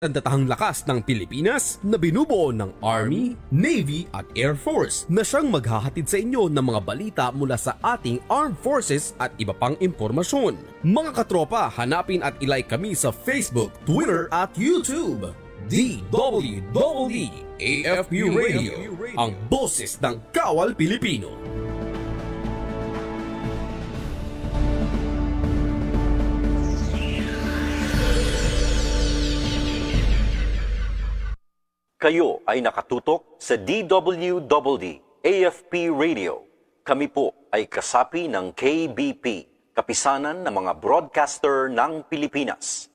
Ang tatahang lakas ng Pilipinas na binubuo ng Army, Navy at Air Force na siyang maghahatid sa inyo ng mga balita mula sa ating Armed Forces at iba pang impormasyon. Mga katropa, hanapin at ilike kami sa Facebook, Twitter at YouTube. DWWD AFP Radio, ang boses ng Kawal Pilipino. Kayo ay nakatutok sa DWWD AFP Radio. Kami po ay kasapi ng KBP, Kapisanan ng mga Broadcaster ng Pilipinas.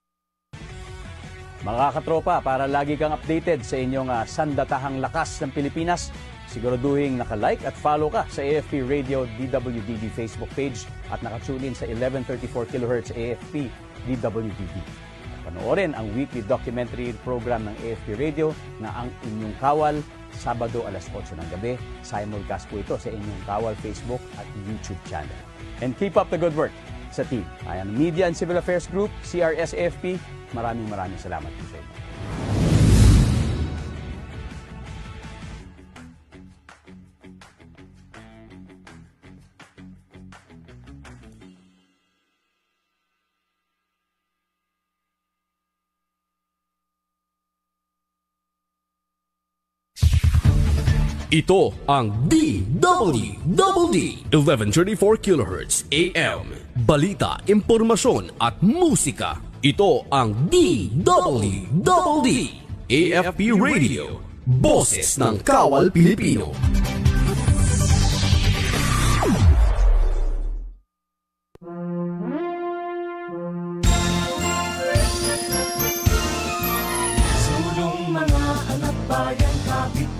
Mga katropa, para lagi kang updated sa inyong sandatahang lakas ng Pilipinas, siguraduhin naka-like at follow ka sa AFP Radio DWDD Facebook page at nakatune in sa 1134 kHz AFP DWDD. Panoorin ang weekly documentary program ng AFP Radio na Ang Inyong Kawal, Sabado alas 8 ng gabi. Simulcast po ito sa Inyong Kawal Facebook at YouTube channel. And keep up the good work sa team. Ayan, Media and Civil Affairs Group, CRS-AFP, maraming salamat po sa inyo. Ito ang DWWD 1134 kHz AM. Balita, impormasyon at musika. Ito ang DWWD AFP Radio. Boses ng Kawal Pilipino. Sulong mga anak bayan, kapit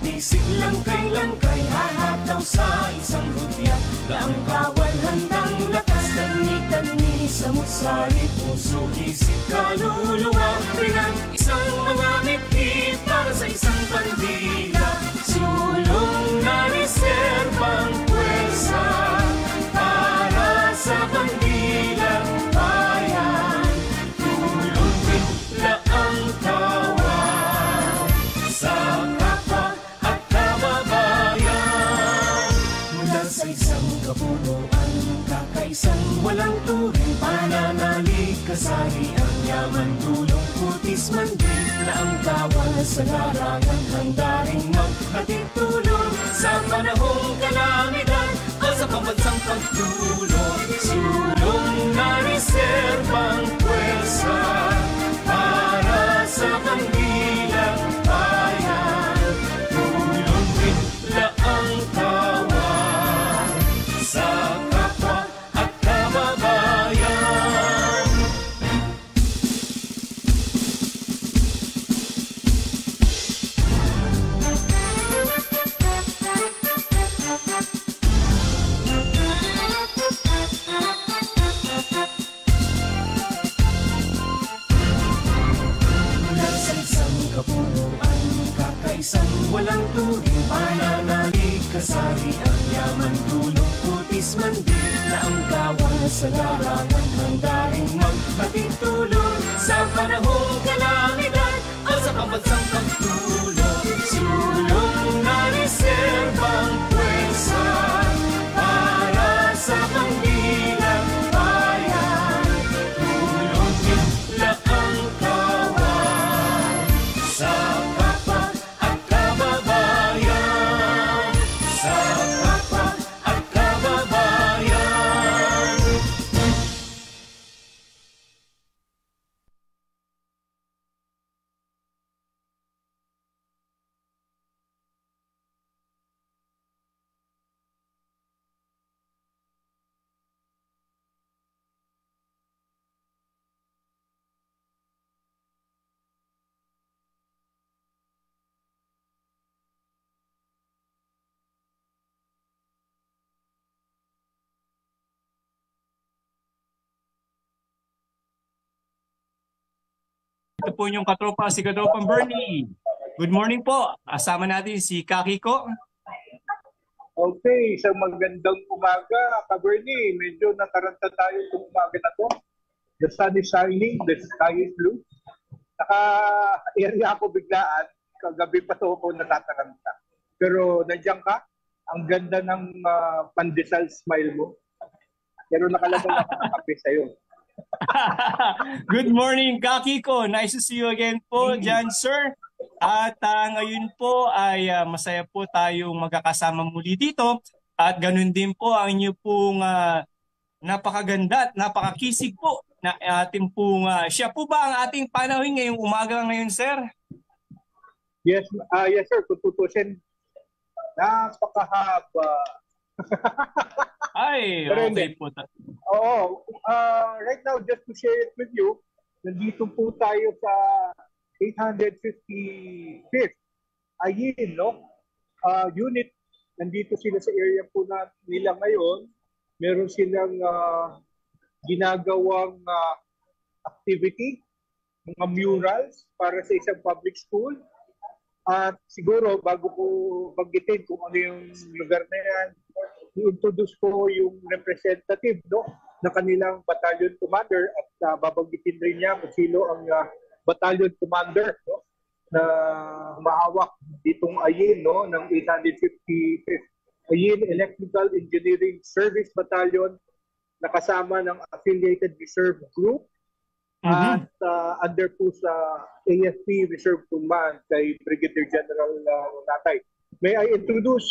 Langkay-langkay, hahataw sa isang rutya na ang kawal handang lakas tani-tani sa musari, puso, isip, kaluluwa rinang isang mga mithi para sa isang bandila. Sulong na reserbang pwersa para sa bandilang bayan. Tulong bigla ang kawal sa kapunuan, kakaisang walang turing, pananalig, kasari ang yaman, tulong, putis, mandil na ang kawal sa larangan, handa rin maghatid tulong sa panahong kalamidad o sa pambansang pagtulong. Sulong na reserbang pwersa para sa bandilang bayan. Tulong bigla ang kawal sa kapwa at kababayan. Mula sa isang kapunuan, kakaisang walang turing, pananalig, kasari ang yaman, tulong, putis, mandil na ang kawal sa larangan, handa rin maghatid tulong sa panahong kalamidad o sa pambansang pagtulong. Sulong na reserbang pwersa para sa bandilang bayan. Tulong bigla ang kawal sa kapwa at kababayan. Sa kapwa at kababayan. Ito po yung katropa, si Katropang Bernie. Good morning po. Asama natin si Kakiko. Okay, isang magandang umaga, Ka-Bernie. Medyo nataranta tayo itong umaga na to. The sun is shining, the sky is blue. naka-area ako biglaan. Kagabi pa to ako natataranta. Pero nandiyan ka, ang ganda ng pandesal smile mo. Pero nakalaban ako ng kape sa'yo. Good morning, Kakiko. Nice to see you again po dyan, sir. At ngayon po ay masaya po tayong magkakasama muli dito. At ganun din po ang inyo pong napakaganda at napakakisig po na ating pong siya po ba ang ating panauhin ngayong umaga ngayon, sir? Yes, yes sir. Kung tutusin, napakahaba. Ay, okay po. Oo. Right now, just to share it with you, nandito po tayo sa 855th Ayin, no? Unit. Nandito sila sa area po nila ngayon. Meron silang ginagawang activity, mga murals para sa isang public school. At siguro, bago ko banggitin kung ano yung lugar na yan, i-introduce ko yung representative, no, na kanilang battalion commander at babanggitin rin niya kung sino ang battalion commander, no, na humahawak ditong Ayin, no, ng 855th Ayin Electrical Engineering Service Battalion na kasama ng Affiliated Reserve Group at under po sa AFP Reserve Command kay Brigadier General Natay. May I introduce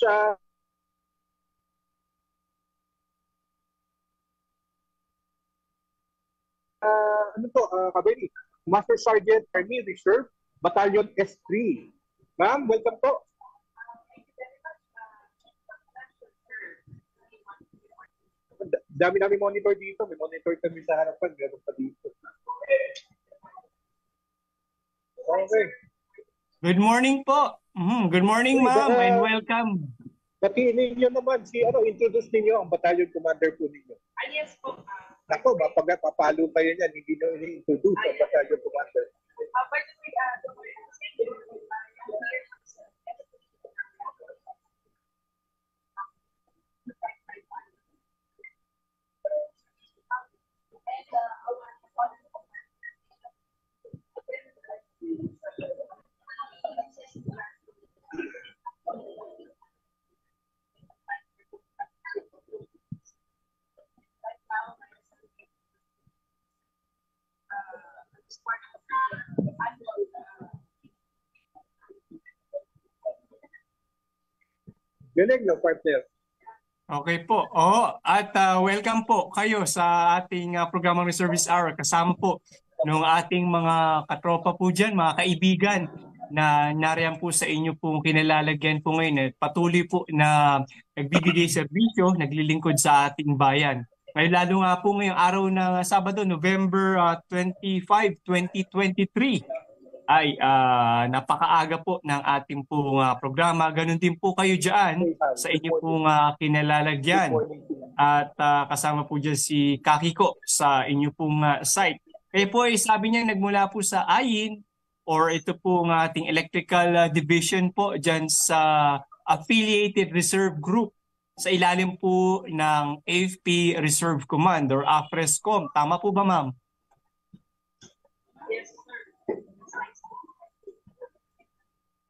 Kabeli, Master Sergeant Army Reserve Battalion S3. Ma'am, welcome po. Dami namin monitor dito. May monitor kami sa harapan. Gano'n pa dito. Okay. Good morning po. Good morning, ma'am, and welcome. Batiin ninyo naman introduce ninyo ang battalion commander po ninyo. Yes po. Ako, papalo kayo niyan, hindi nyo ini-introduce ang battalion commander. Galing, no, partner? Okay po. At welcome po kayo sa ating programang Reservist Hour. Kasama po ng ating mga katropa po dyan, mga kaibigan na nariyan po sa inyo pong kinalalagyan po ngayon. Patuloy po na nagbibigay serbisyo, naglilingkod sa ating bayan. Ngayon lalo nga po ngayong araw ng Sabado, November 25, 2023. Ay napakaaga po ng ating pong programa. Ganun din po kayo dyan sa inyo pong kinalalagyan. At kasama po dyan si Kakiko sa inyo pong site. Kaya po sabi niya nagmula po sa Ayin or ito po ng ating electrical division po dyan sa Affiliated Reserve Group sa ilalim po ng AFP Reserve Command or AFRESCOM. Tama po ba, ma'am?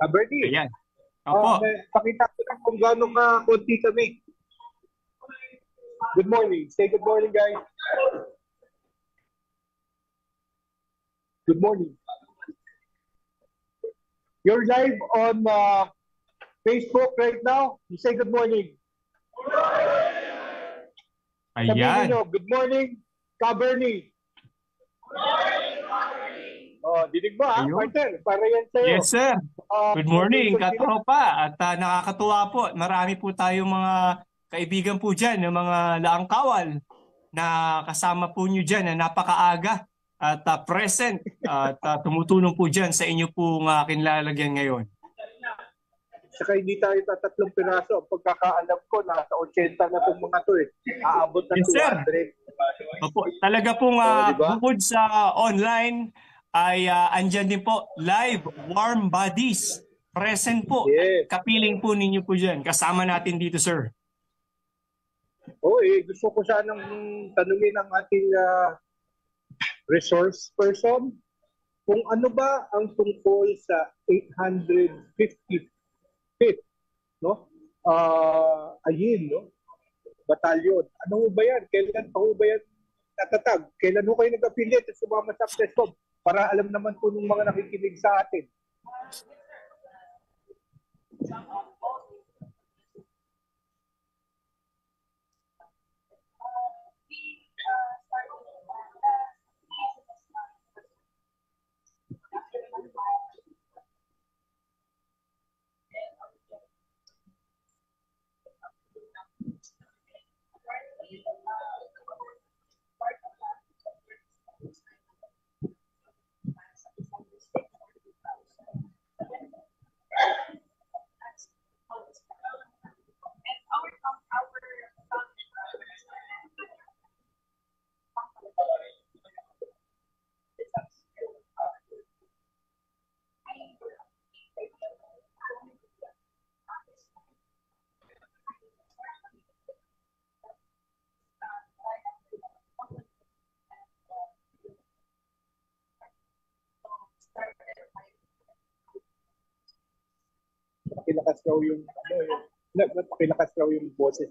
Bernie, ayan. Opo. Pakita ko lang kung gaano ka-konti kami. Good morning. Say good morning, guys. Good morning. You're live on Facebook right now. You say good morning. Ayan. Good morning, Bernie. Dinig mo partner? Para yan sa'yo. Yes, sir. Good morning, katropa. At nakakatuwa po. Marami po tayong mga kaibigan po dyan, yung mga laang kawal na kasama po nyo dyan na napakaaga at present at tumutulong po dyan sa inyo pong kinilalagyan ngayon. Saka hindi tayo tatlong piraso. Ang pagkakaalam ko, nasa 80 na itong mga to Aabot na 200. Opo, talaga pong bukod sa online, ay andyan din po live warm bodies present po. Yes. Kapiling po ninyo po dyan. Kasama natin dito, sir. Gusto ko sanang tanungin ang ating resource person kung ano ba ang tungkol sa 855th, no? Ayun, no? Batalyon. Ano ba yan? Kailan pa ba yan natatag? Kailan ho kayo nag-affiliate at sumama sa PLESCOM? Para alam naman po ng mga nakikinig sa atin. Pakilakas raw yung pakilakas raw yung boses.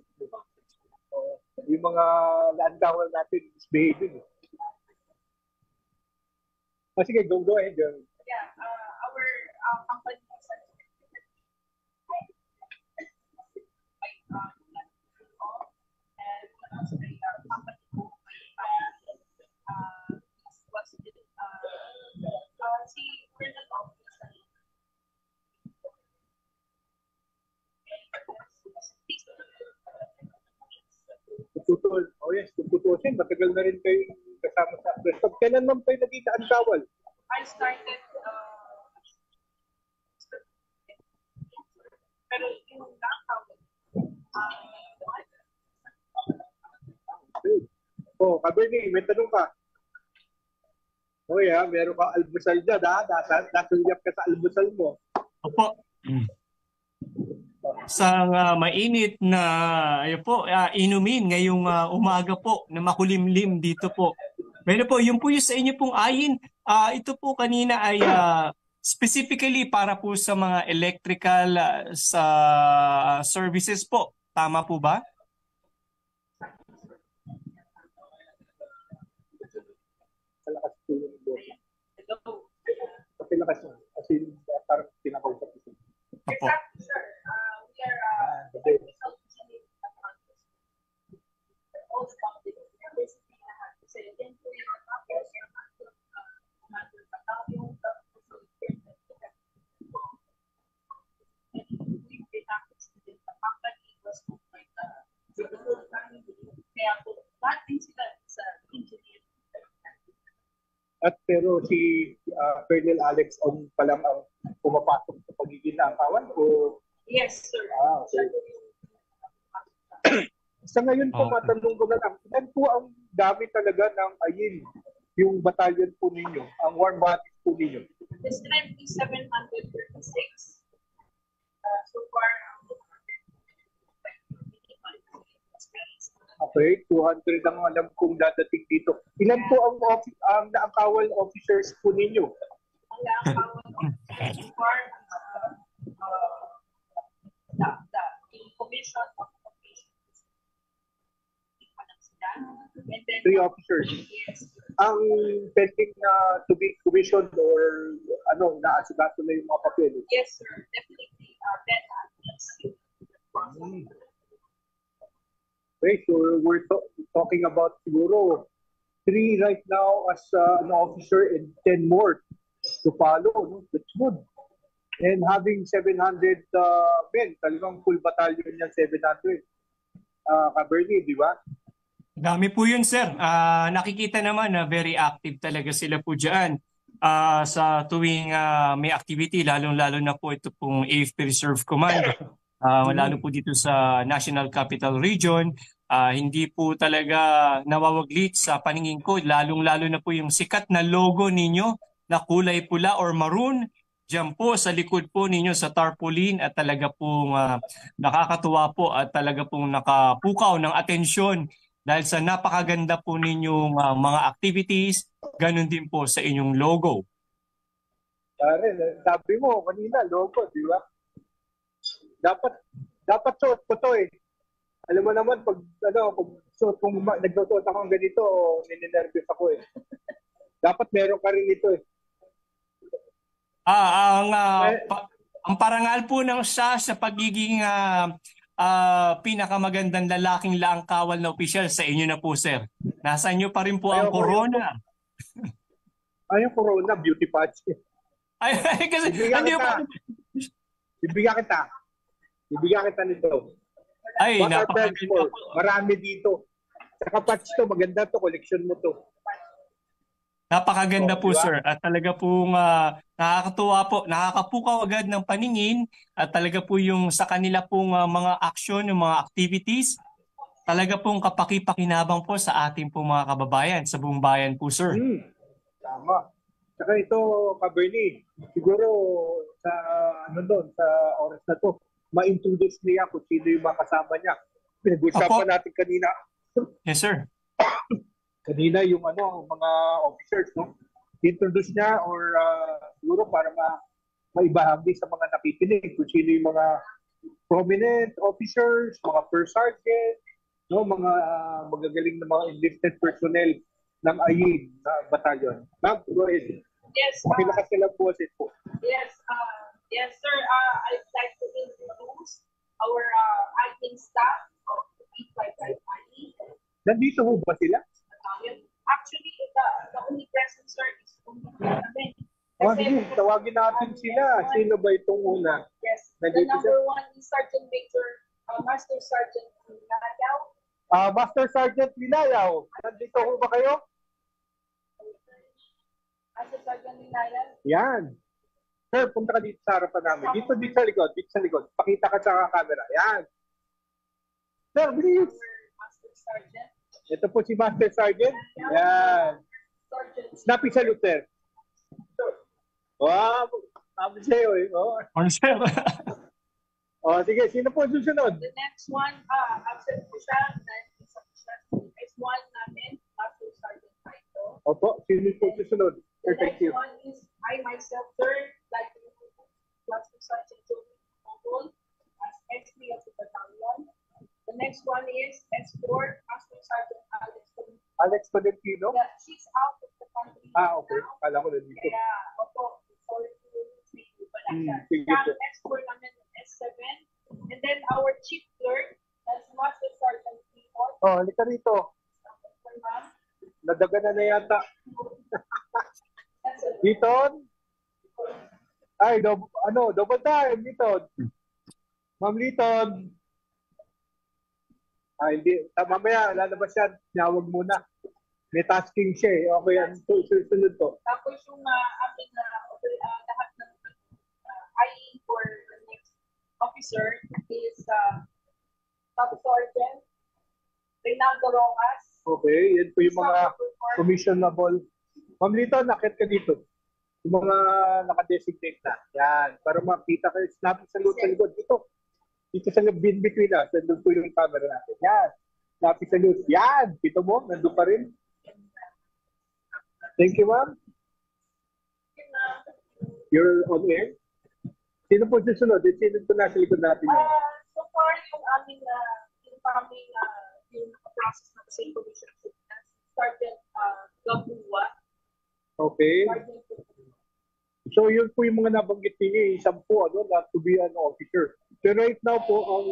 Yung mga naandawal natin misbehaving. Sige, go ahead. Yeah, our company tutusin, matagal na rin kayo kasama sa PLESCOM. Kailan naman kayo naging naandawal? I started pero yung nakawal Kabernie, may tanong ka. Meron ka almusal dyan, nasulyap ka sa almusal mo. Opo. Sa mainit na inumin ngayong umaga po na makulimlim dito po. Pero po, yung po yung sa inyo pong ayin, ito po kanina ay specifically para po sa mga electrical sa services po. Tama po ba? Malakas po yung boses. Pakilakas mo. Kasi parang pinakausap ito. Opo. At pero si Colonel Alex on pa lang ang pumapasok sa pagiging naakawan o? Yes, sir. Okay. Sa ngayon po, matanong ko na lang, ilan po ang dami talaga ng ayin, yung batalyon po ninyo, ang warm bodies po ninyo? This 736. So far, okay, 200 ang alam kong dadating dito. Ilan po ang naakawal officers po ninyo? Ang naakawal officers so far, the commission of operations. And then, 3 officers. yes, Ang pending na to be commissioned or naasigato na yung mga papeles? yes, sir, definitely. Then, Okay, so we're talking about siguro 3 right now as an officer and 10 more to follow. No? That's good. And having 700 men, talagang full battalion yan, 700. Kabernie, di ba? Dami po yun, sir. Nakikita naman na very active talaga sila po dyan sa tuwing may activity, lalong-lalo na po ito pong AFP Reserve Command. Lalo po dito sa National Capital Region, hindi po talaga nawawaglit sa paningin ko, lalong-lalo na po yung sikat na logo ninyo na kulay pula or maroon, dyan po sa likod po ninyo sa tarpaulin at talaga pong nakakatuwa po at talaga pong nakapukaw ng atensyon dahil sa napakaganda po ninyong mga activities, ganun din po sa inyong logo. Pare, sabi mo kanina, logo, di ba? Dapat suot ko to eh. Alam mo naman, pag nagsusuot ako ng ganito, ninenervous ako eh. Dapat meron ka rin ito eh. Ang parangal po ng siya sa pagiging pinakamagandang lalaking laangkawal na opisyal sa inyo na po, sir. Nasa inyo pa rin po ang corona. Yung corona, beauty patch. Ay, kasi Bibigyan kita nito. Ay, What are patch for? Marami dito. Saka patch to, maganda to, collection mo to. Napakaganda po, sir. At talaga pong nakakatuwa po, nakakapukaw agad ng paningin at talaga po yung sa kanila pong mga action, yung mga activities, talaga pong kapaki-pakinabang po sa ating pong mga kababayan, sa buong bayan po, sir. Tama. Saka ito, Ka-Bernie, siguro sa sa oras na to, ma-introduce niya kung sino yung mga kasama niya. Pinag-usapan natin kanina. Yes, sir. Kanina yung mga officers, no? Introduce niya or siguro para maibahagi sa mga nakikinig kung sino yung mga prominent officers, mga first sergeant, no? Mga magagaling na mga enlisted personnel ng AYIN na batalyon. Ma'am, go ahead. Yes. Makilakas nila po sa ito. Yes, yes, sir. I'd like to introduce our admin staff of the P555. Nandito ho ba sila? Actually, the only present, sir, is namin. Sige, tawagin natin sila. Sino ba itong una? Yes, the number one is Sergeant Major, Master Sergeant Minayaw. Master Sergeant Minayaw, nandito ho ba kayo? Master Sergeant Minayaw. Yan. Sir, punta ka dito sa harapan namin. Dito sa likod. Pakita ka sa camera. Yan. Sir, please. Master Sergeant. Ito po si Master Sergeant. Yan. Snappy salute, sir. Wow. Sabi sa'yo eh. Sir. Sige, sino po susunod? The next one, absent po siya. Next one namin, Master Sergeant Taito. Opo, sino po susunod? The Thank next you. one is I myself, sir, like Master Sergeant Joey Mogul as SP of the battalion. The next one is S4, Master Sergeant Alex Tolentino? She's out of the country Okay. now. Kala ko na dito. Kaya, opo, sorry to say you, but Sige po. S4 namin S7. And then our chief clerk, that's Master Sergeant Timon. Halika rito. Nadagana na yata. Liton? Ay, double time, Liton. Ma'am Liton. Hindi. Mamaya, lalabas yan. Tinawag muna. May tasking siya eh. Okay, yan. Susunod to. Tapos yung ating lahat ng IE for the next officer is Top Sergeant Reynaldo Rojas. Okay, yan po yung mga commissionable. Ma'am Lito, nakit ka dito. Yung mga nakadesignate na. Yan. Para makita kayo. Snap sa likod. Dito sa bin between us. Nandun po yung camera natin. Yan. Snap sa likod. Yan. Kita mo, nandun pa rin. Thank you, ma'am. You're on air. Sino po susunod? Sino po nasa likod natin yan? So far, yung aming yung process ng same commission Sergeant Gabua. Okay. So yun po yung mga nabanggit niyo, isang po na to be an officer. So right now po, ang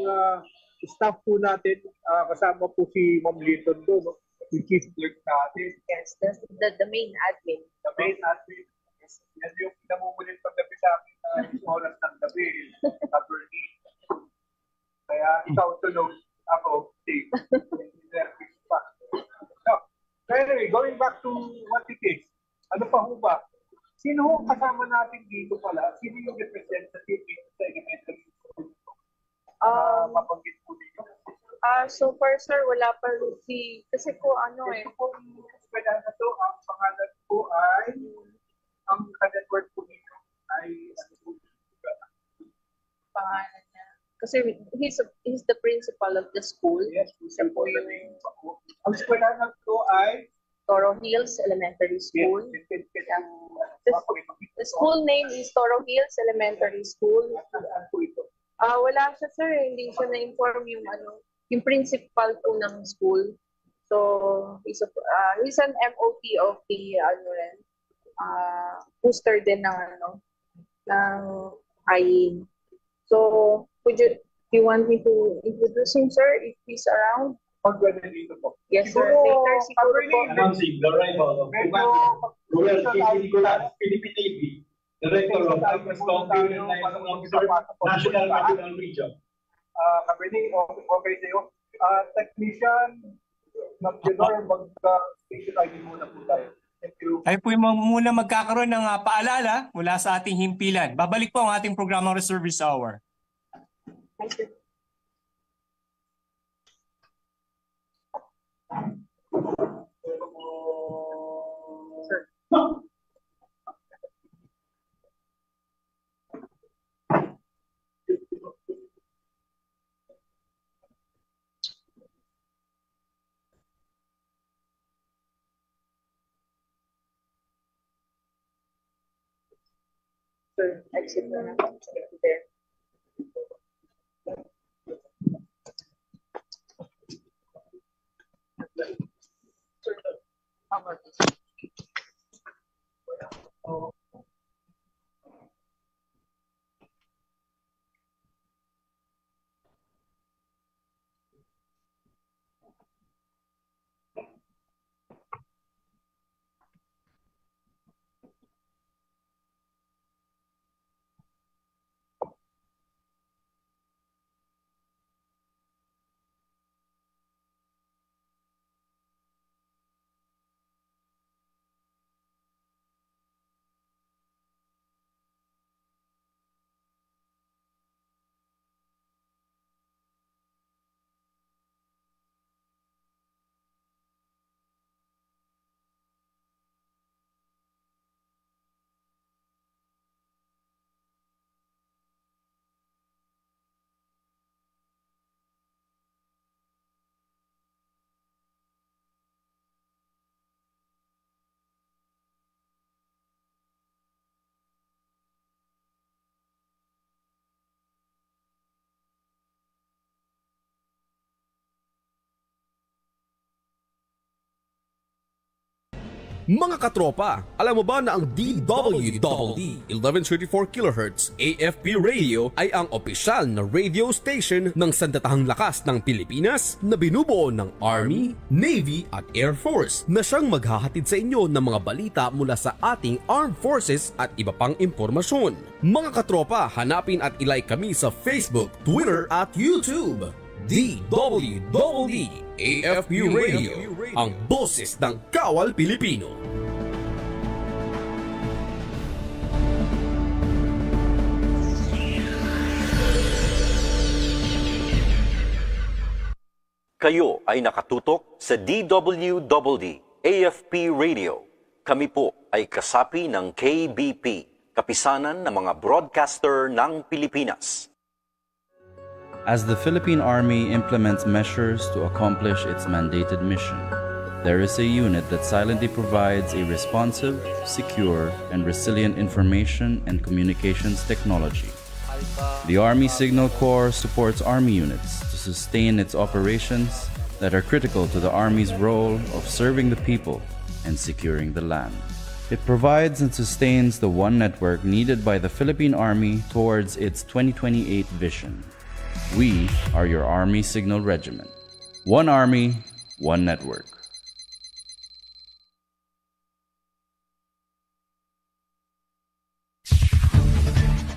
staff po natin, kasama po si Ma'am Liton doon, yung chief clerk natin. Yes, the main admin. The main admin. Yes. Yan yung pinamumulit paggabi sa akin na oras ng gabi. Bernie. Kaya ikaw tulog, ako, safe. So, anyway, going back to what it is. Ano pa ho ba? Sino ho kasama natin dito pala? Sino yung representative sa elementary school? Mabanggit po dito. So far, sir, wala pa kasi po Ito po yung eskwela na to, ang pangalan po ay, ang ka-network po dito ay, pangalan niya. Kasi he's the principal of the school. Yes, Siya po yung ang eskwela na to ay, Toro Hills Elementary School. yes, The school name is Toro Hills Elementary School. Wala siya, sir. Hindi siya na-inform yung principal po ng school. So, he's an MOT of the, booster din ng IE. So, do you want me to introduce him, sir, if he's around? Yes, sir. Later, siguro po. Announcing the arrival of Royal Philippine Navy, Director of County Liaison Officer, National Capital Region. Okay sa'yo. Technician, mag-station ID muna po tayo. Thank you. Tayo po muna magkakaroon ng paalala mula sa ating himpilan. Babalik po ang ating programang Reservist Hour. Thank you. Sir, exit na natin there. Mga katropa, alam mo ba na ang DWDD 1134 kHz AFP Radio ay ang opisyal na radio station ng Sandatahang Lakas ng Pilipinas na binubuo ng Army, Navy at Air Force na siyang maghahatid sa inyo ng mga balita mula sa ating Armed Forces at iba pang impormasyon. Mga katropa, hanapin at ilike kami sa Facebook, Twitter at YouTube. DWDD AFP Radio, ang boses ng Kawal Pilipino. Kayo ay nakatutok sa DWDD AFP Radio. Kami po ay kasapi ng KBP, kapisanan ng mga broadcaster ng Pilipinas. As the Philippine Army implements measures to accomplish its mandated mission, there is a unit that silently provides a responsive, secure, and resilient information and communications technology. The Army Signal Corps supports Army units to sustain its operations that are critical to the Army's role of serving the people and securing the land. It provides and sustains the one network needed by the Philippine Army towards its 2028 vision. We are your Army Signal Regiment. One Army, one network.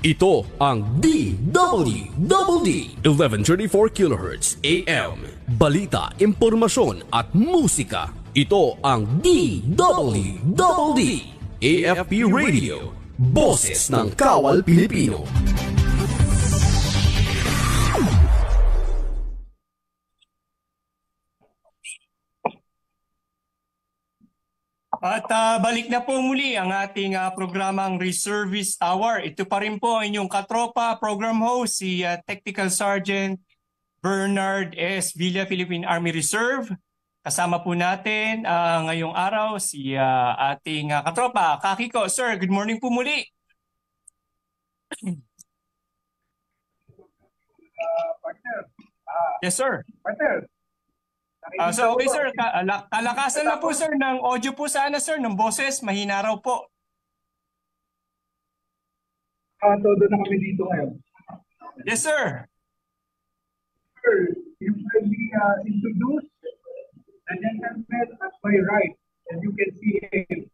Ito ang DWDD 1134 kHz AM. Balita, impormasyon at musika. Ito ang DWDD AFP Radio. Boses ng Kawal Pilipino. At balik na po muli ang ating programang Reservist Hour. Ito pa rin po ang inyong katropa, program host, si Technical Sergeant Bernard S. Villa, Philippine Army Reserve. Kasama po natin ngayong araw si ating katropa, Kakiko. Sir, good morning po muli. Partner. Yes, sir. Partner. So okay, sir. Kalakasan na po, sir, ng audio po sana, sir, ng boses. Mahina raw po. Todo na kami dito ngayon. Yes, sir. Sir, you kindly introduce the gentleman at my right, and you can see him.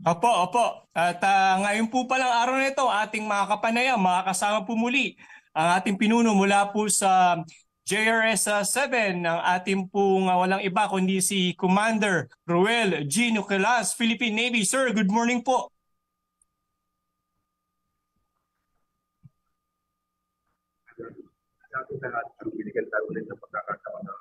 Opo. At ngayon po palang araw na ito, ating mga kapanayam, makakasama po muli ang ating pinuno mula po sa JRS 7 ng ating pong walang iba kundi si Commander Ruel G. Nuquelas, Philippine Navy. Sir, good morning po. Sa ating lahat, ang binigyan tayo ulit ng pagkakataon na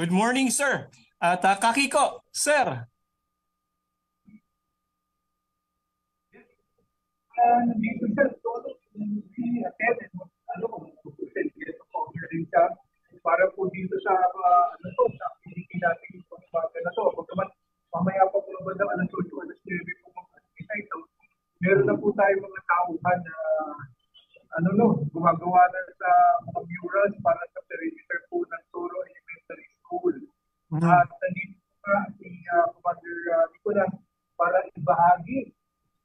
Good morning, sir. At Kakiko, sir. Nandito siya, si attended, para po dito sa, sa activity natin yung pagbaga na to. Pagkaman, mamaya pa po naman ng alas 8, alas 9 po mag-isa ito. Meron na po tayo mga tauhan na, gumagawa na sa mga murals para sa perimeter po ng Toro Elementary School. At nandito pa si Commander Nicolas para ibahagi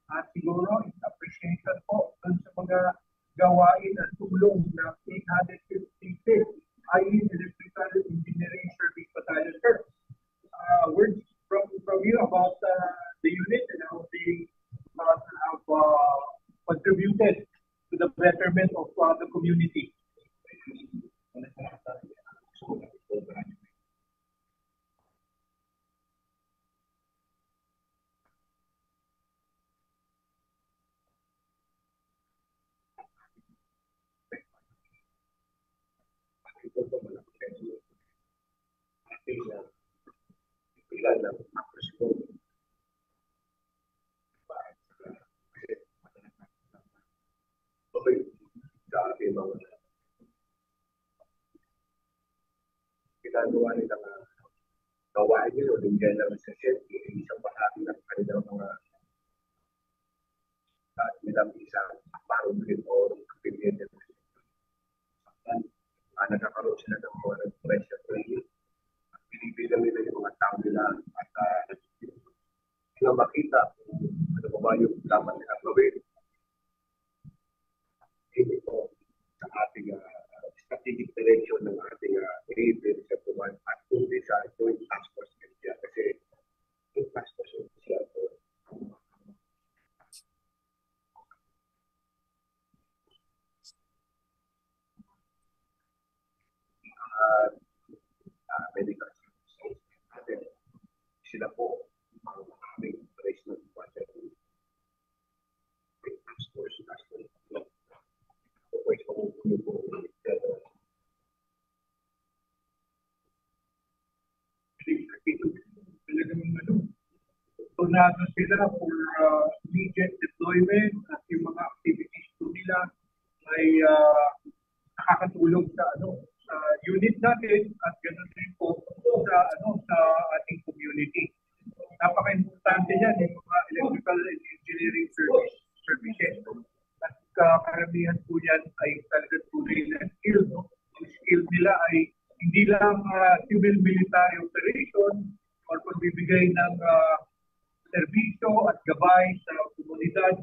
at siguro appreciation po dun sa mga gawain at tulong ng 856 IE Electrical Engineering Service Battalion. Sir, words from you about the unit and how they have contributed to the betterment of the community. Ginagawa nilang gawain nyo o din general session, isang bahagi ng kanilang mga nilang isang parungin o opinion. Nagkakaroon sila ng mga pressure training. Pinipilang nila yung mga tao nila at sila makita ano ba yung dapat nila gawin. Hindi po sa ating strategic direction ng ating Navy Reserve Command at kundi sa Joint Task Force India kasi yung Task Force India po medical services natin. Sila po ang aming operational budget. Task Force Tunado sila for immediate deployment at yung mga activities po nila ay nakakatulong sa unit natin at ganoon din po sa ating community. Napaka-importante yan yung mga electrical engineering services. At karamihan po yan ay talagang tunay na skill. Yung skill nila ay hindi lang civil military operation or pagbibigay ng serbisyo at gabay sa komunidad.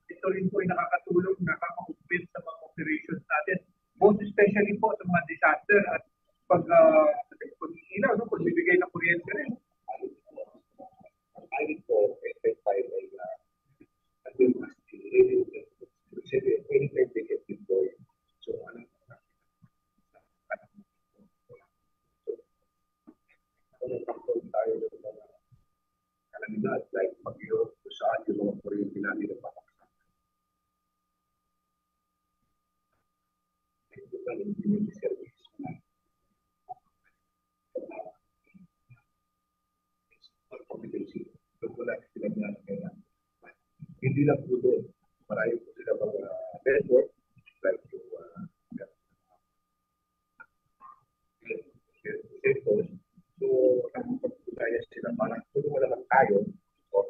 Ito rin po ay nakakatulong, nakaka-compete sa mga operations natin. Most especially po sa mga disaster at pag-ilaw, pagbibigay ng kuryente rin. I think po, FF5 ay anytime they get deployed. So, tayo ng mga kalamidad like pag-iyo kung saan yung mga kuryente natin ang papaksak. Electrical engineering service. Competency. Wala sila kailangan. Hindi lang po doon. Marami po sila mga network like yung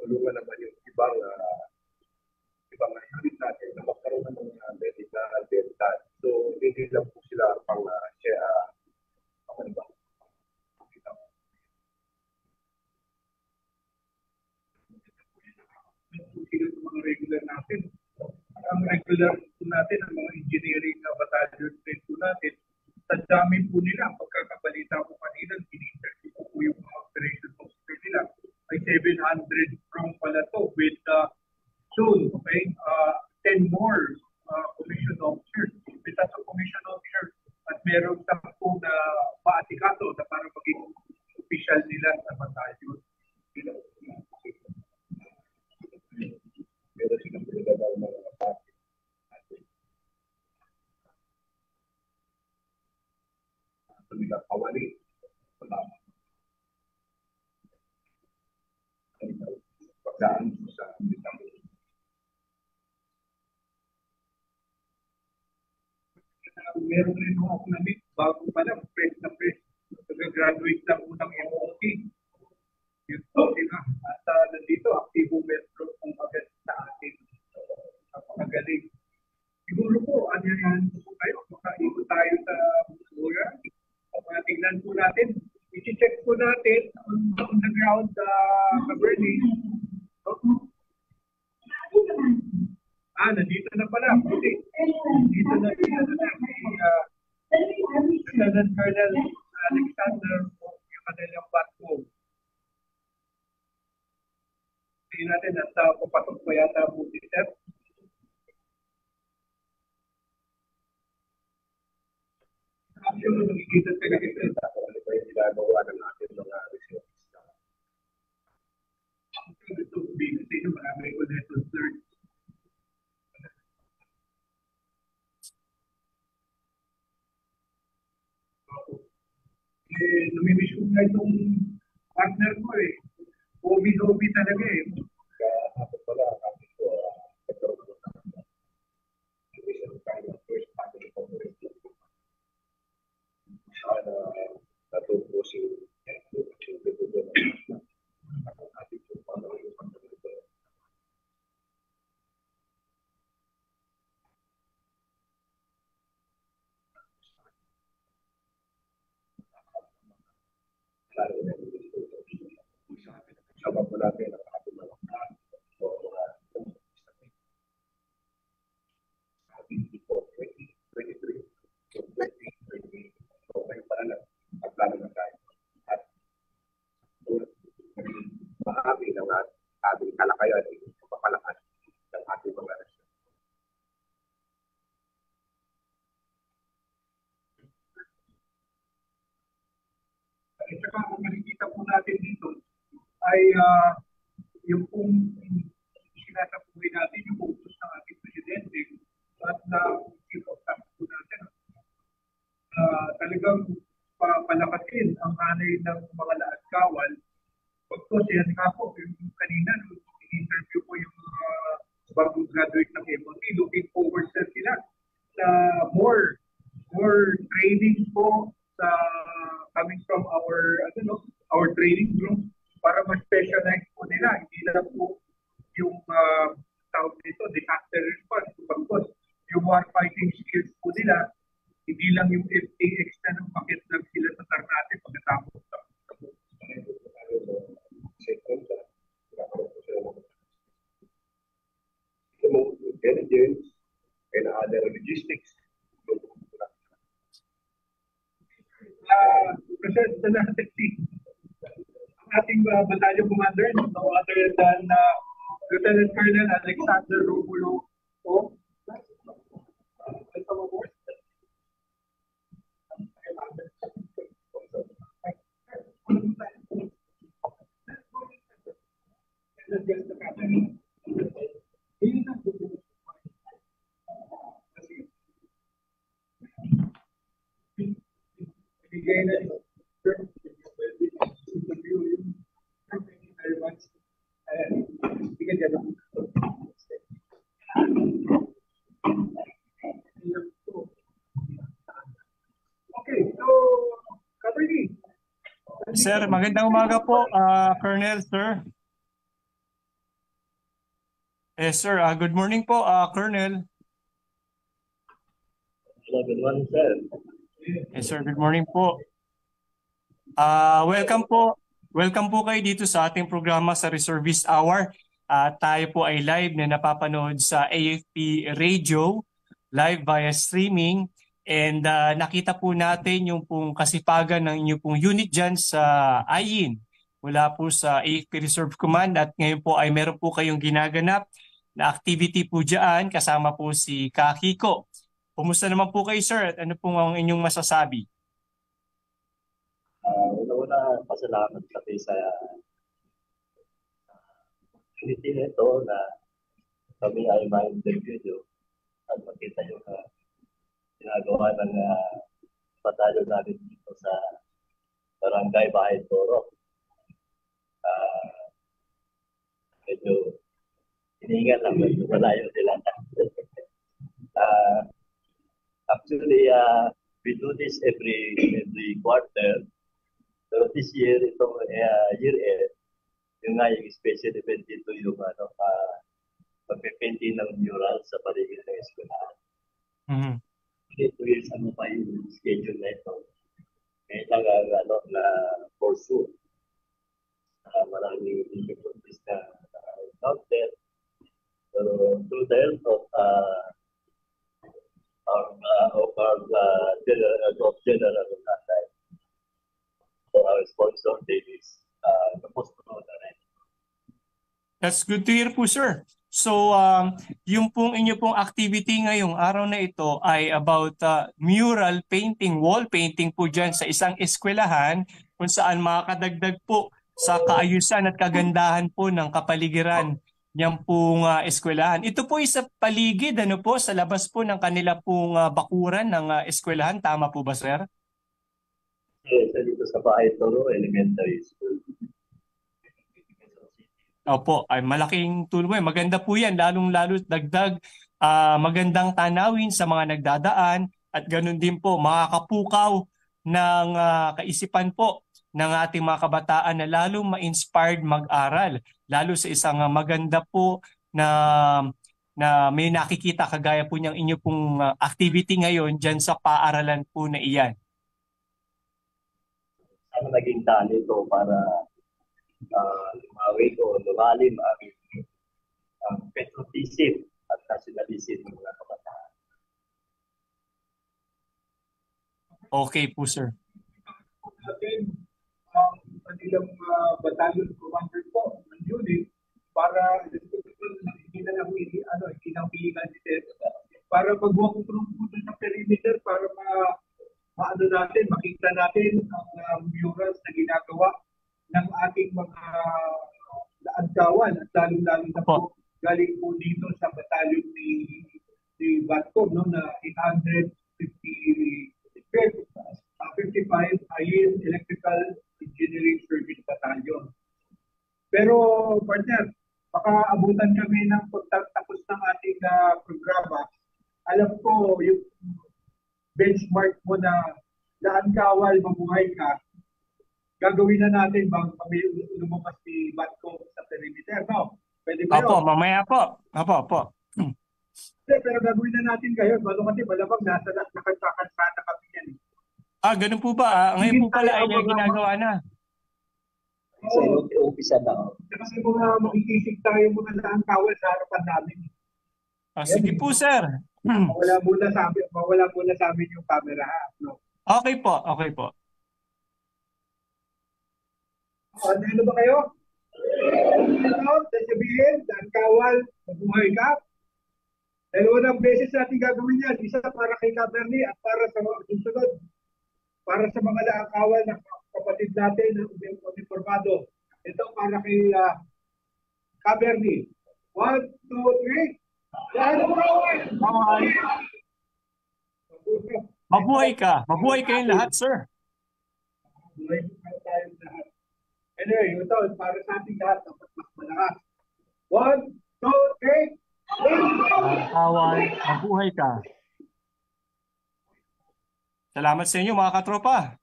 tulungan naman yung ibang unit natin na magkaroon ng mga medical, dental. So, hindi lang po sila pang sila sa mga regular natin. Ang regular po natin, ang mga engineering battalion po natin, sa dami po nila, pagkakabalita ko kanina, in-interview po yung mga operation officer nila, ay 700 from pala to with soon, okay, 10 more commission officers. Bita sa commission officers at meron sa po na paatikaso na para maging official nila sa battalion. Meron silang pinagagawa ng mga pati. Ito nila kawali. Pagdaan po sa bitang. Meron rin ako na-meet bago pa lang, fresh na fresh. Nag-graduate lang unang MOT. Yun po sila. At nandito, aktibo metro kung agad sa atin. Napakagaling. Siguro po, ano po tayo? Makaikot tayo sa Busuga. Tingnan po natin. I-check po natin on the ground Cabernet. Nandito na pala. Buti. Dito na Lieutenant Colonel Alexander yung kanilang backbone. Tingnan natin at papasok pa yata po si Sir. Actually, nakikita talaga ito. Ano pa yung ginagawa ng ating mga reservista? Ito, kasi yung marami ko na ito, sir. Namimiss ko nga itong partner ko eh. Hobby talaga eh. Kaya ako pala, kasi ko, nagkaroon ko na isang kind of first family cooperative. Sana natupo si ating pangalaman yung pangalaman. Sama po natin ang ating mga may pala pagplano na tayo. At marami ng ating kalakayan ay papalakas ng ating mga nasyon. At saka kung nakikita po natin dito ay yung kung sinasabuhay natin yung utos ng ating presidente at na-ipotas po natin talagang palakasin ang hanay ng mga lahat-kawal. Pagkos, yan nga po, yung kanina, in-interview ko yung bagong graduate ng MOT, looking forward sila sa more training po sa coming from our training group para ma-specialize po nila. Hindi lang po yung tawag nito, disaster response. Pagkos, yung war-fighting skills po nila, hindi lang yung FTX na ng pakit lang sila sa Ternate pagkatapos sa intelligence and other logistics. Present na natin ang ating battalion commander, no other than Lieutenant Colonel Alexander Romulo. Sir, magandang umaga po, Colonel, sir. Yes, sir. Good morning po, Colonel. Hello, good morning, sir. Yes, sir. Good morning po. Welcome po. Welcome po kayo dito sa ating programa sa Reservist Hour. Tayo po ay live na napapanood sa AFP Radio, live via streaming. And nakita po natin yung pong kasipagan ng inyong pong unit dyan sa IIN mula po sa AFP Reserve Command. At ngayon po ay meron po kayong ginaganap na activity po dyan kasama po si Kakiko. Kumusta naman po kayo, sir? At ano po ang inyong masasabi? Una-una, pasalamat kami sa community nito na kami ay ma-interview nyo at makita yung ginagawa ng batalyon namin dito sa Barangay Bahay Toro. Medyo hinihingan lang, medyo malayo sila. Actually, we do this every quarter. Pero this year, itong year-end, yung nga yung special event dito yung pagpipainting ng mural sa paligid ng eskwelahan. Ito years, ano pa yung schedule na ito. May lang na pursue. Maraming difficulties na encounter. Pero through the help of General Natay, our sponsor, Davis, tapos po na rin. That's good to hear po, sir. So, yung pong inyo pong activity ngayong araw na ito ay about mural painting, wall painting po dyan sa isang eskwelahan kung saan makakadagdag po sa kaayusan at kagandahan po ng kapaligiran niyang pong eskwelahan. Ito po ay sa paligid, ano po, sa labas po ng kanila pong bakuran ng eskwelahan. Tama po ba, sir? Yes, dito sa Bahay Toro Elementary School. Opo, ay malaking tulong. Maganda po yan, lalong-lalo dagdag magandang tanawin sa mga nagdadaan at ganun din po makakapukaw ng kaisipan po ng ating mga kabataan na lalong ma-inspired mag-aral. Lalo sa isang maganda po na may nakikita kagaya po niyang inyo pong activity ngayon dyan sa paaralan po na iyan. Ano naging daan ito para lumawig o lumalim ang patriotism at nationalism ng mga kabataan. Okay po, sir. Natin ang kanilang battalion commander po ng unit para hindi na lang pilihan para mag-walk through sa perimeter para makita natin ang murals na ginagawa ng ating mga laadkawan at lalo-lalo na po galing po dito sa batalyon ni Batcom na 55 IIN Electrical Engineering Service Battalion. Pero partner, baka abutan kami ng pagtatapos ng ating programa. Alam ko yung benchmark mo na laadkawal mabuhay ka, gagawin na natin bago kami lumabas si Batco sa perimeter, no? Pwede ba yun? Opo, mamaya po. Opo. Pero gagawin na natin kayo. Kasi malamang nakanta kami yan. Ganun po ba? Ngayon po pala ay ginagawa na. So, umpisa na. Kasi makikisig tayo mga laadkawal sa harapan namin. Sige po, sir. Mawala muna sa amin yung camera, no? Okay po. Ano ba kayo? Sasabihin, laadkawal, mabuhay ka. Dalawang beses natin gagawin yan. Isa para kay Cabernet at para sa susunod. Para sa mga laadkawal na kapatid natin na uniformado. Ito para kay Cabernet. 1, 2, 3. Mabuhay ka. Mabuhay kayong lahat, sir. Mabuhay tayong lahat. Anyway, ito, para sa ating lahat, dapat mas malakas. 1, 2, 3. Away, mabuhay ka. Salamat sa inyo, mga katropa.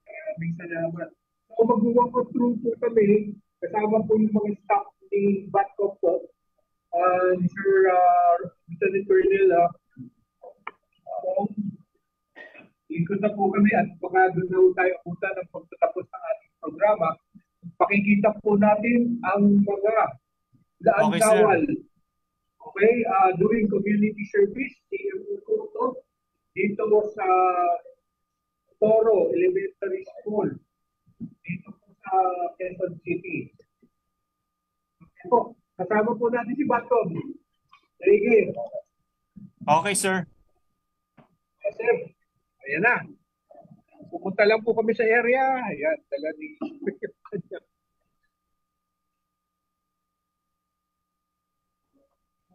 Maraming salamat. So, mag-walk through po kami, kasama po yung mga staff ating backop po, Mr. Lieutenant Colonel, ikot na po kami at baka doon na tayo punta ng pagtatapos ng ating programa. Pakikita po natin ang mga daan kawal. Okay, doing community service, CMO po ito, dito sa Toro Elementary School, dito po sa Quezon City. Okay po, kasama po natin si Batcom. Sige. Okay, sir. Yes, sir. Ayan na. Pupunta lang po kami sa area. Ayan, tala ni...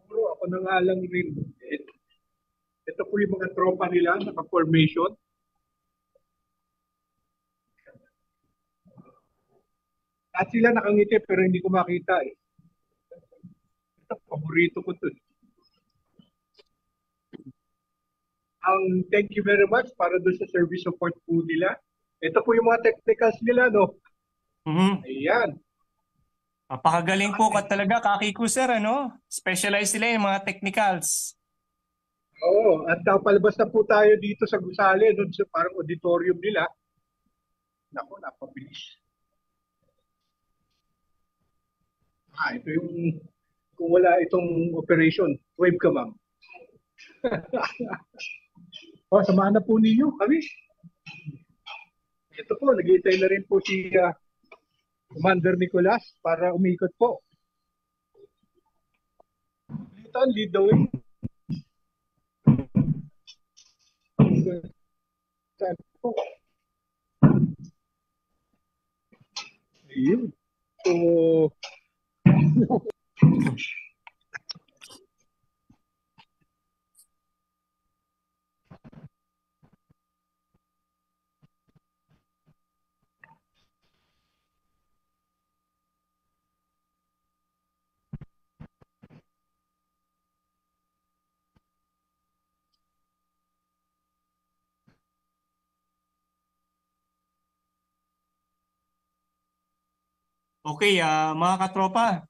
Puro ako na nga lang rin. Ito po yung mga tropa nila, naka-formation. At sila nakangiti pero hindi ko makita eh. Ito, paborito ko ito. Thank you very much para doon sa service support po nila. Ito po yung mga technicals nila, no? Ayan. Napakagaling po ka talaga, Kakiko, sir, ano? Specialized sila yung mga technicals. Oo, at palabas na po tayo dito sa Gusali, doon sa parang auditorium nila. Naku, napabilis. Ito yung, kung wala itong operation, wave ka, ma'am. Samahan na po ninyo kami. Ito po, nag-iitay na rin po si Commander Nicolas para umikot po. Dito ang lead the way. Saan po? Ayun. So, okay, mga katropa,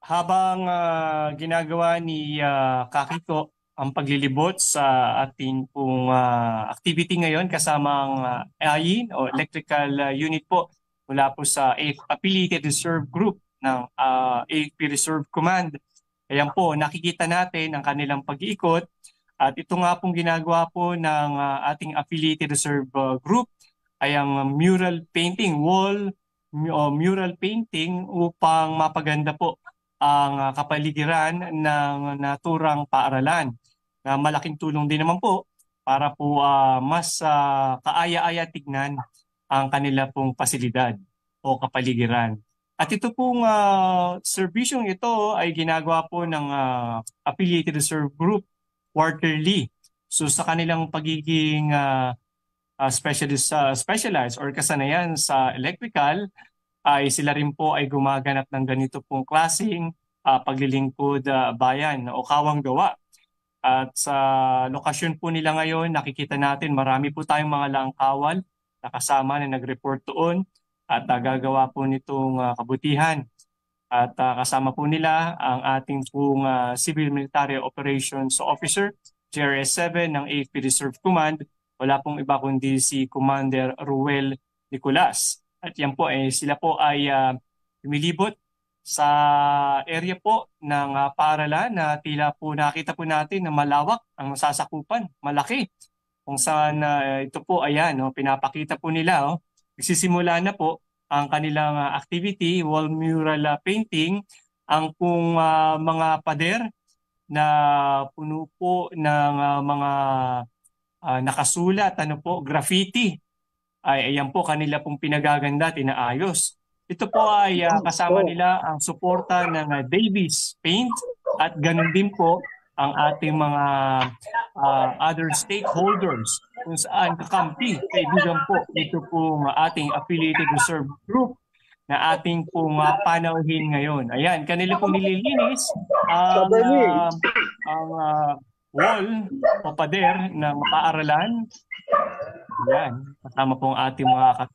habang ginagawa ni Kakiko ang paglilibot sa ating pong activity ngayon kasamang AIN o Electrical Unit po mula po sa Affiliated Reserve Group ng AFP Reserve Command. Ayan po, nakikita natin ang kanilang pag-iikot at ito nga pong ginagawa po ng ating Affiliated Reserve Group ay ang mural painting, mural painting upang mapaganda po ang kapaligiran ng naturang paaralan. Malaking tulong din naman po para po mas kaaya-aya tignan ang kanila pong pasilidad o kapaligiran. At ito pong serbisyong ito ay ginagawa po ng Affiliated Reserve Group quarterly. So sa kanilang pagiging specialized or kasanayan sa electrical, ay sila rin po ay gumaganap ng ganito pong klaseng paglilingkod bayan o kawang gawa. At sa lokasyon po nila ngayon, nakikita natin marami po tayong mga langkawal na kasama na nag-report doon at gagawa po nitong kabutihan. At kasama po nila ang ating pong Civil Military Operations Officer, GRS-7 ng AFP Reserve Command. Wala pong iba kundi si Commander Ruel Nicolas. At yan po, sila po ay lumilibot sa area po ng paaralan na tila po nakita po natin na malawak ang masasakupan, malaki. Kung saan ito po, ayan, pinapakita po nila. Nagsisimula na po ang kanilang activity, wall mural painting, ang pong mga pader na puno po ng mga nakasulat, graffiti. Ayan po kanila pong pinagaganda, tinaayos. Ito po ay kasama nila ang suporta ng Davis Paint at ganun din po ang ating mga other stakeholders kung saan kakampi, kaibigan po ito pong ating Affiliated Reserve Group na ating pong panauhin ngayon. Ayan, kanila pong nililinis ang wall o pader ng paaralan. Yan, kasama pong ating mga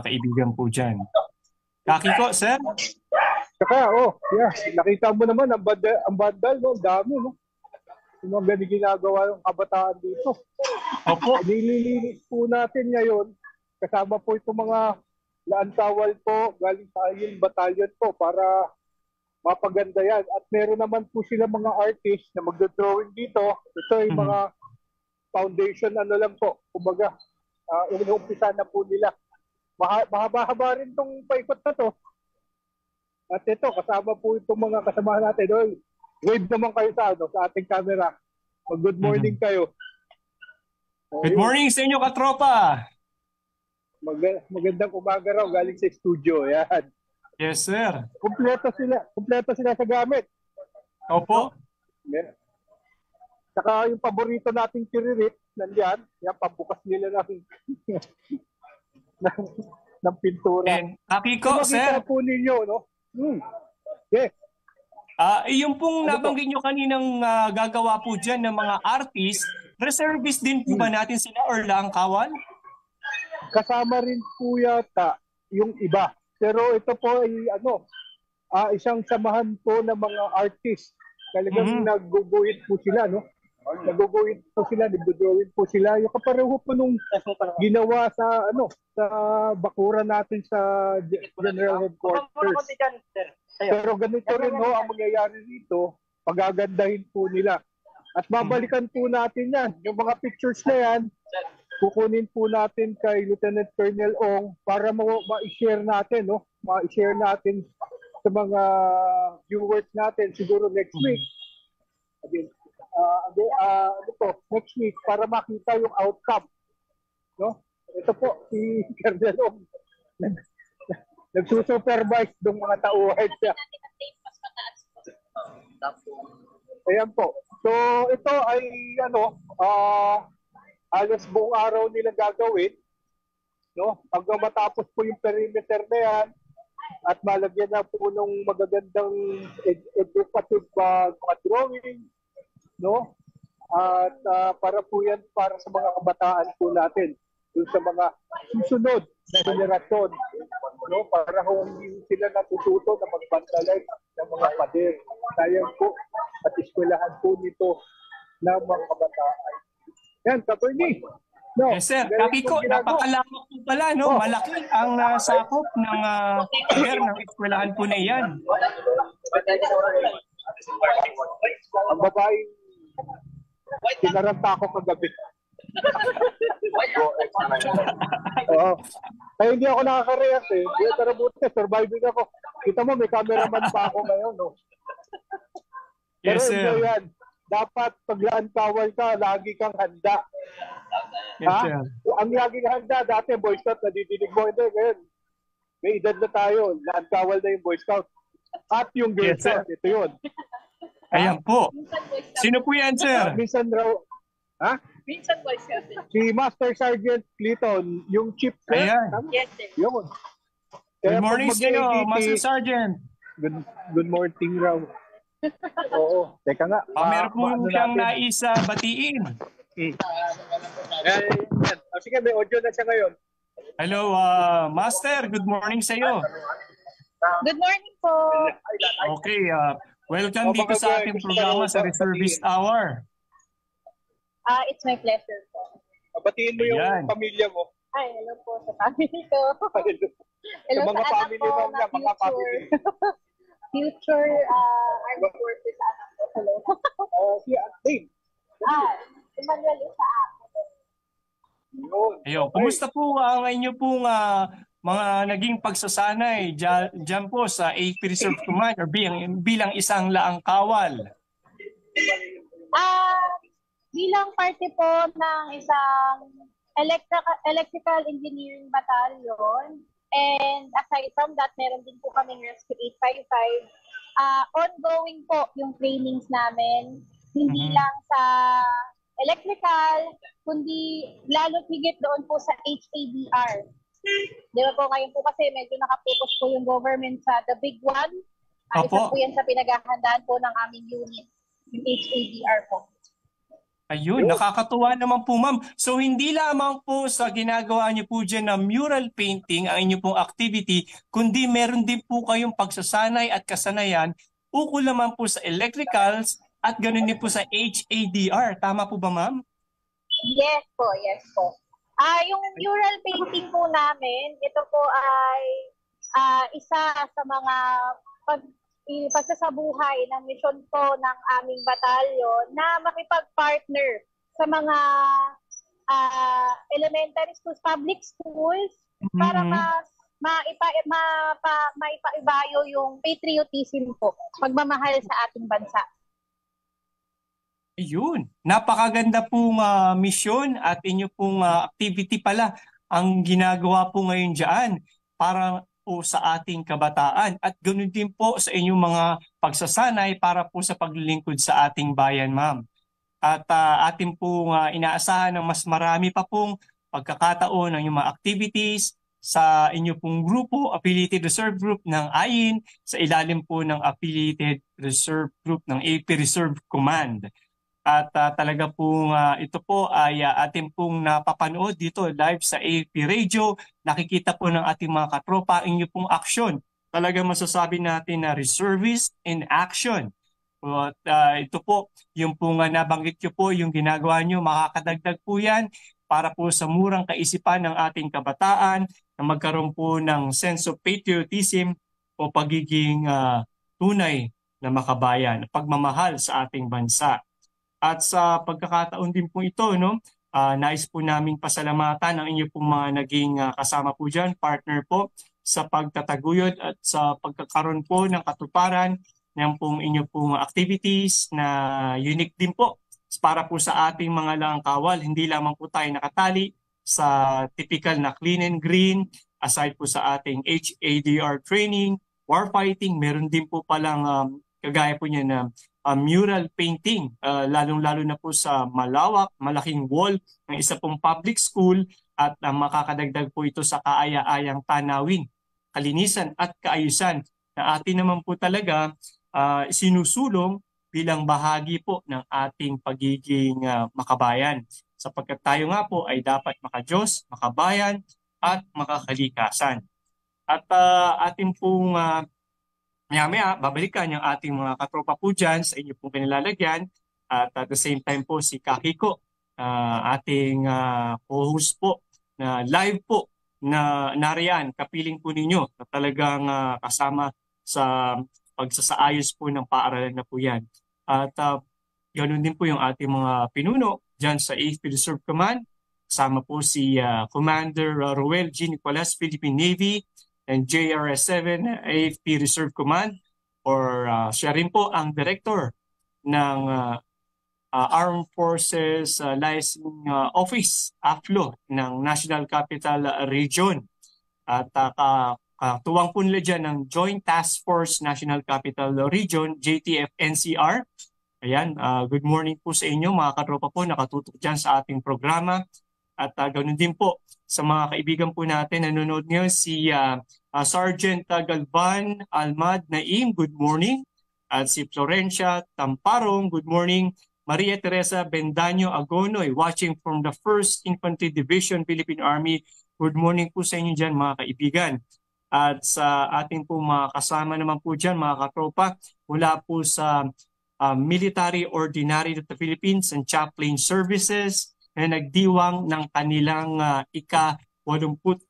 kaibigan po dyan. Kakiko, sir? Saka, nakita mo naman ang bandal, no? Dami, no? Yung mga ganun ginagawa ng kabataan dito. Opo. Nililinis po natin ngayon. Kasama po itong mga Laankawal po, galing sa Ayun Battalion po para mapaganda yan. At meron naman po sila mga artists na magdodrawing dito. Ito ay mga foundation lang po. Kumbaga, umpisa na po nila. Mahaba-haba rin itong paikot na to. At ito, kasama po itong mga kasama natin. Oy, wave naman kayo sa ating camera. Good morning kayo. Good morning sa inyo, katropa. Magandang umaga raw galing sa studio. Yan. Yes, sir. Kumpleto sila sa gamit. Opo. Saka yung paborito nating tiririt, nandiyan. Yan, pabukas nila ng pintura. Kakiko, sir. Po ninyo, no? Yes. Yung pong nabanggit nyo kaninang gagawa po dyan ng mga artist, reservist din po ba natin sila or Laankawal? Kasama rin po yata yung iba. Pero ito po ay isang samahan po ng mga artist. Talagang nagguguhit po sila, no? Nagguguhit po sila, nagdodrawing po sila. Yung kapareho po nung ginawa sa bakuran natin sa General Headquarters. Pero ganito rin ang mangyayari dito, pagagandahin po nila. At babalikan po natin yan. Yung mga pictures na yan, kukunin po natin kay Lieutenant Colonel Ong para ma-share natin, no? Ma-share natin sa mga viewers natin siguro next week. Next week para makita yung outcome. No? Ito po si Colonel Ong. Nagsusupervise ng mga tauhan siya. Ayan po. So ito ay alas buong araw nila gagawin. No? Pag matapos po yung perimeter na yan at malagyan na po ng magagandang educative mga drawing, no? At para po yan para sa mga kabataan po natin, yung sa mga susunod na henerasyon, no? Para hindi sila natututo na magbantalay ng mga pader. Sayang po at eskwelahan po nito ng mga kabataan. Yan, Kaperni. No, yes, sir. Kakiko, napakalamak po pala, no? Malaki ang sakop ng pader ng eskwelahan po na yan. Ang babae, kinaranta ako kagabi. Oo. Kaya hindi ako nakaka-react eh. Pero buti, surviving ako. Kita mo, may cameraman pa ako ngayon, no? Pero yes, sir. Yan, dapat pag Laankawal ka, lagi kang handa. Yes, sir. Ang lagi kang handa, dati Boy Scout, nadidinig mo, hindi, ngayon. May edad na tayo, Laankawal na yung Boy Scout. At yung Girl Scout, ito yun. Ayan po. Sino po yan, sir? Minsan raw, Minsan Boy Scout. si Master Sergeant Clayton, yung chief. Ayan. Yes, sir. Yun. Good morning sa inyo, Master Sergeant. Good morning raw. Oo. Teka nga. Meron po siyang nais batiin. Sige, may audio na siya ngayon. Hello, Master. Good morning sa iyo. Good morning po. Okay, welcome dito sa ating programa sa Reservist Hour. It's my pleasure po. Batiin mo yung pamilya mo. Ay, hello po sa family ko. Hello sa mga sa family anak ko mo na mga family. Future armed forces anak ko. Hello. Si Dave. Si Manuel Isaac. Ayun, kumusta po ang inyo pong mga naging pagsasanay dyan po sa 8th Reserve Command or bilang isang Laankawal? Bilang parte po ng isang electrical engineering battalion, and aside from that, meron din po kaming Rescue 855. Ongoing po yung trainings namin, hindi lang sa electrical, kundi lalo higit doon po sa HADR. Di ba po ngayon po kasi medyo nakapokus po yung government sa the big one. Isa po yan sa pinaghahandaan po ng aming unit, yung HADR po. Ayun, nakakatuwa naman po ma'am. So hindi lamang po sa ginagawa niyo po dyan na mural painting ang inyo pong activity, kundi meron din po kayong pagsasanay at kasanayan ukol naman po sa electricals at ganoon din po sa HADR. Tama po ba ma'am? Yes po, yes po. Yung mural painting po namin, ito po ay isa sa mga pagsasabuhay ng misyon po ng aming batalyon na makipag-partner sa mga elementary schools, public schools, para maipaibayo yung patriotism po, pagmamahal sa ating bansa. Ayun, napakaganda pong misyon at inyo pong activity pala ang ginagawa po ngayon dyan para po sa ating kabataan at ganoon din po sa inyong mga pagsasanay para po sa paglilingkod sa ating bayan, ma'am. At atin pong inaasahan ng mas marami pa pong pagkakataon ng inyong mga activities sa inyo pong grupo, Affiliated Reserve Group ng AYIN, sa ilalim po ng Affiliated Reserve Group ng AP Reserve Command. At talaga pong ito po ay ating pong napapanood dito live sa AFP Radio. Nakikita po ng ating mga katropa inyo pong aksyon. Talaga masasabi natin na reservist in action. At ito po, yung pong nabanggit nyo po, yung ginagawa nyo, makakadagdag po yan para po sa murang kaisipan ng ating kabataan na magkaroon po ng sense of patriotism o pagiging tunay na makabayan, pagmamahal sa ating bansa. At sa pagkakataon din po ito, nais po naming pasalamatan ang inyo pong mga naging kasama po dyan, partner po sa pagtataguyod at sa pagkakaroon po ng katuparan ng pong inyo pong activities na unique din po para po sa ating mga langkawal. Hindi lamang po tayo nakatali sa typical na clean and green, aside po sa ating HADR training, warfighting, meron din po palang kagaya po niya na mural painting, lalong-lalo na po sa malawak, malaking wall ng isa pong public school at makakadagdag po ito sa kaaya-ayang tanawin, kalinisan at kaayusan na atin naman po talaga sinusulong bilang bahagi po ng ating pagiging makabayan. Sapagkat tayo nga po ay dapat makadiyos, makabayan at makakalikasan. At ating pong maya-maya, babalikan yung ating mga katropa po dyan sa inyo pong kinilalagyan. At at the same time po si Kakiko, ating co-host po na live po na nariyan, kapiling po ninyo na talagang kasama sa pagsasaayos po ng paaralan na po yan. At ganoon din po yung ating mga pinuno dyan sa 8th Reserve Command. Kasama po si Commander Roel G. Nicolas, Philippine Navy, and JRS-7 AFP Reserve Command, or siya rin po ang director ng Armed Forces Licensing Office, AFLO, ng National Capital Region. At katuwang po nila dyan ng Joint Task Force National Capital Region, JTF-NCR. Ayan, good morning po sa inyo mga katropa po nakatutok dyan sa ating programa. At ganoon din po sa mga kaibigan po natin nanonood ngayon, si Sergeant Galvan Almad Naim, good morning. At si Florencia Tamparong, good morning. Maria Teresa Bendaño Agonoy, watching from the 1st Infantry Division, Philippine Army. Good morning po sa inyo dyan mga kaibigan. At sa ating po mga kasama naman po dyan mga katropa, mula po sa Military Ordinary of the Philippines and Chaplain Services, na nagdiwang ng kanilang ika-86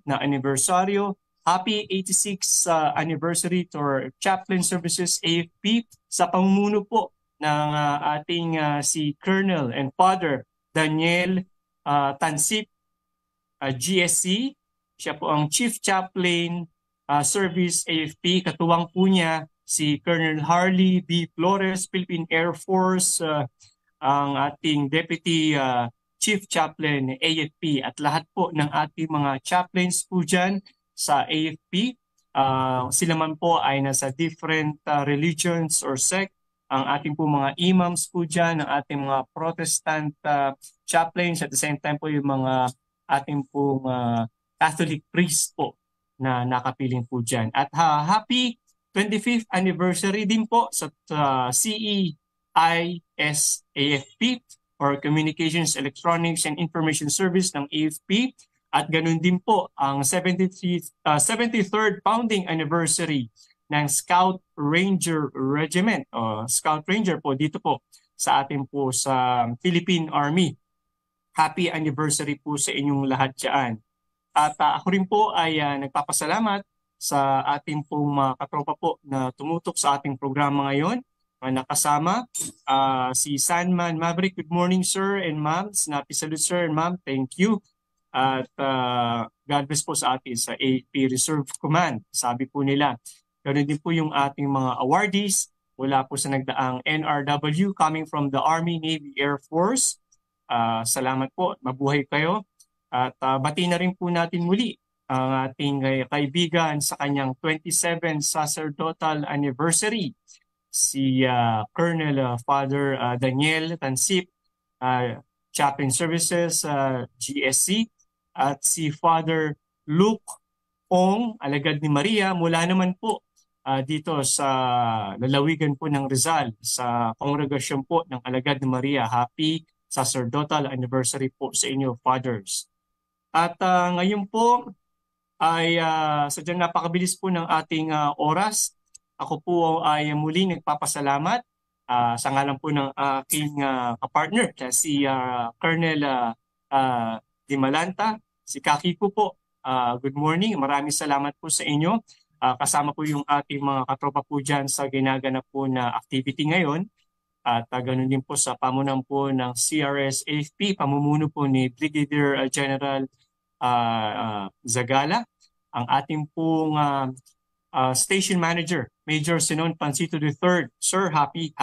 na anibersaryo. Happy 86th anniversary to our Chaplain Services AFP sa pamumuno po ng ating si Colonel and Father Daniel Tansip, GSC. Siya po ang Chief Chaplain Service AFP. Katuwang po niya si Colonel Harley B. Flores, Philippine Air Force, ang ating Deputy Chief Chaplain AFP at lahat po ng ating mga chaplains po dyan sa AFP. Sila man po ay nasa different religions or sect. Ang ating po mga imams po dyan, ang ating mga Protestant chaplains, at the same time po yung mga ating po Catholic priest po na nakapiling po dyan. At happy 25th anniversary din po sa CEIS AFP or Communications, Electronics and Information Service ng AFP. At ganun din po ang 73rd founding anniversary ng Scout Ranger Regiment o Scout Ranger po dito po sa atin po sa Philippine Army. Happy anniversary po sa inyong lahat dyan. At ako rin po ay nagpapasalamat sa ating pong mga katropa po na tumutok sa ating programa ngayon. Nakasama si Sandman Maverick. Good morning, sir and ma'am. Snappy salute, sir and ma'am. Thank you. At God bless po sa atin sa AFP Reserve Command. Sabi po nila, ganoon din po yung ating mga awardees mula po sa nagdaang NRW coming from the Army, Navy, Air Force. Salamat po. Mabuhay kayo. At bati na rin po natin muli ang ating kaibigan sa kanyang 27th sacerdotal anniversary, si Colonel Father Daniel Tansip, Chaplain Services, GSC, at si Father Luke Ong, alagad ni Maria, mula naman po dito sa lalawigan po ng Rizal, sa kongregasyon po ng alagad ni Maria. Happy sacerdotal anniversary po sa inyo, Fathers. At ngayon po ay sadyang napakabilis po ng ating oras. Ako po ay muling nagpapasalamat sa ngalan po ng aking kapartner, si Colonel Dimalanta, si Kaki po. Good morning, maraming salamat po sa inyo. Kasama po yung ating mga katropa po dyan sa ginaganap po na activity ngayon. At ganun din po sa pamunan po ng CRS-AFP, pamumuno po ni Brigadier General Zagala, ang ating pong Station Manager, Major Sinon Pancito III. Sir, happy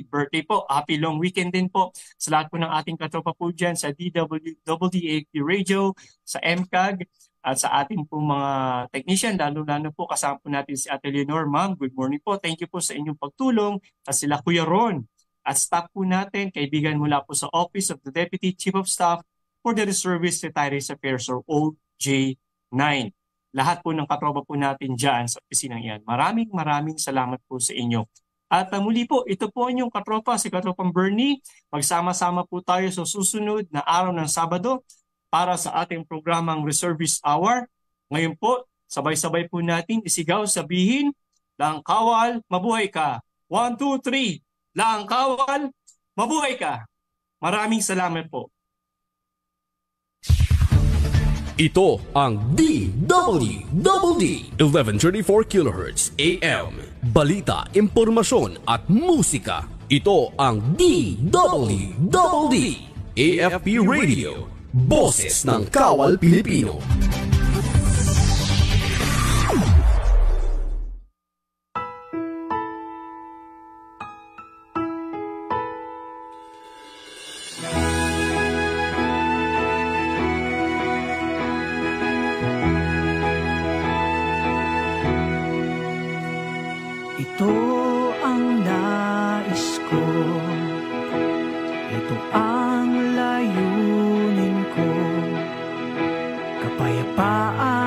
birthday po. Happy long weekend din po sa lahat po ng ating katropa po dyan sa DWDAFP Radio, sa MCAG, at sa ating pong mga technician, lalo-lalo po kasama po natin si Ate Leonor. Ma'am, good morning po. Thank you po sa inyong pagtulong. At sila Kuya Ron. At staff po natin, kaibigan mula po sa Office of the Deputy Chief of Staff for the Reservist Retirees Affairs or OJ9. Lahat po ng katropa po natin dyan sa opisinang yan. Maraming salamat po sa inyo. At muli po, ito po inyong katropa, si Katropang Bernie. Magsama-sama po tayo sa susunod na araw ng Sabado para sa ating programang Reservist Hour. Ngayon po, sabay-sabay po natin isigaw, sabihin, Laang Kawal, mabuhay ka. 1, 2, 3. Laang Kawal, mabuhay ka. Maraming salamat po. Ito ang DWDD 1134 kHz AM. Balita, impormasyon at musika. Ito ang DWDD AFP Radio. Boses ng Kawal Pilipino. Ito ang nais ko, ito ang layunin ko, kapayapaan